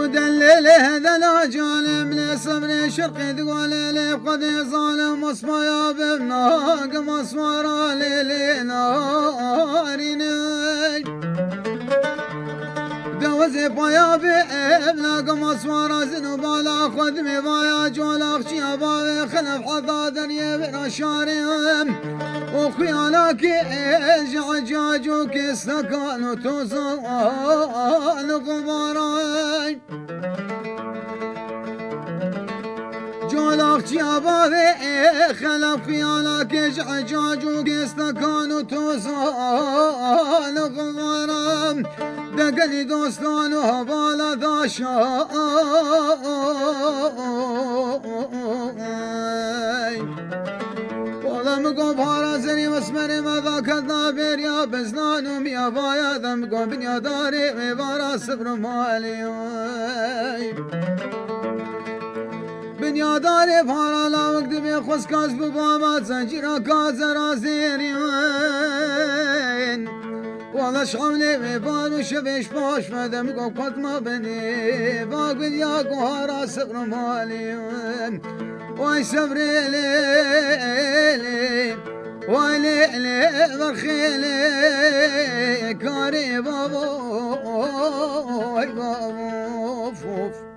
ودلل هذا العجال من صبر شرقي ذوالي لي قد ظالم مصمايا بمناق مصورا لي نارين دوزي بايا بابناق مصورا زنوبالا خدمي بايا جولا خشيا باوي خلف حظا دنيا بنا شاريم وخيالك جعجاجوك استكان وتوصان غبارين جولاك يا باوي خلف خيالك جعجاجوك استكان وتوصان غبارين دقلي دوستان وهبالا داشاين مقو بارا زني مسمر ماذا كذابير يا بزنان وميا بايا ذنبقو بنيا داري مبارا صبر مالي بنيا داري بارا لا وقت بيخوص كاز ببابا زنجيرا كازرا زيرين والله شعملي مبار وشبش باش مدمقو قد ما بني باق بنيا قهارا صبر مالي واي صبري ليلي واي ليلي برخيلي كاري بابو واي بابو فوف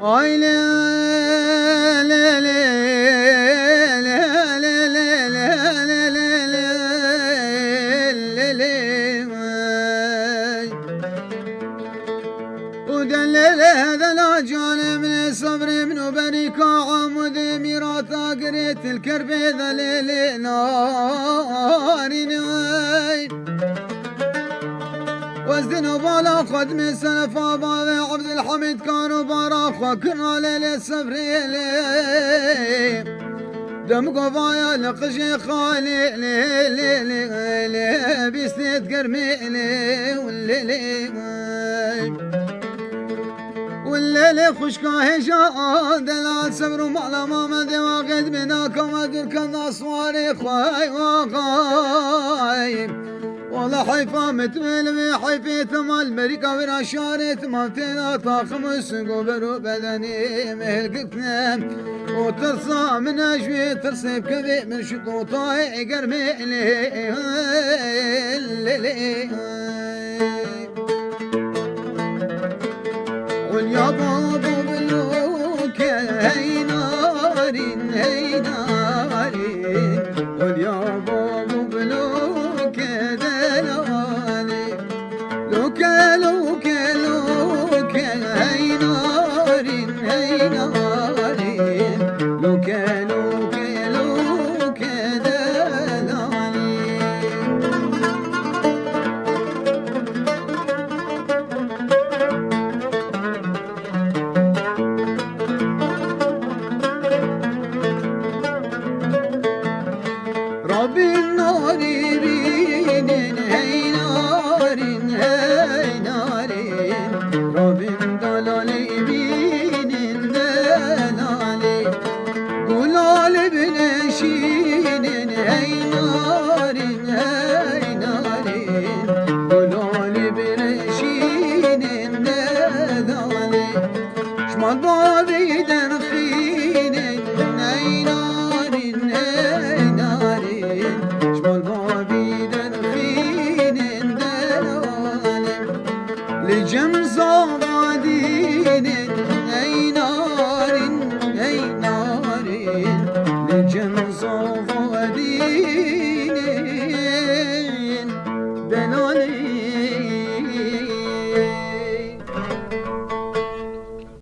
اي لا لا لا لا لا لا ودلل هذا العجال من صبري من بريكا عمود ميراثا قريت الكرب ذا ليل نارين وزن بالا خدم سلفا بعض عبد الحميد كانوا براخ وكنا ليلة صبري لي دم قضايا لقشي خالي لي لي لي لي بيستيت كرمي لي والليلي والليلي خشكا هجا دلال صبر ومعلا ماما دواغد مناك ومدر كنا صواري خواي وخاي والله حيفا متمل حيفي ثمال مريكا ورا شارت مالتنا طاخم السقوبر بدني مهلكتنا وترصى من اجوي ترصي بكذي من شطوطاي قرمي لي واليا بابو بلوك هي نارين هي نارين واليا بابو بلوك لوكا لوكا لوكا هي نارين هي نارين لوكا لوكا Rabbim narinin hey narin hey narin Rabbim dalali binin delali Gulali bineşinin hey narin hey narin Gulali bineşinin delali Şmal babiden khinin hey narin hey narin Şmal babiden khinin delali Licem zavadinin ey narin ey narin Licem zavadinin delali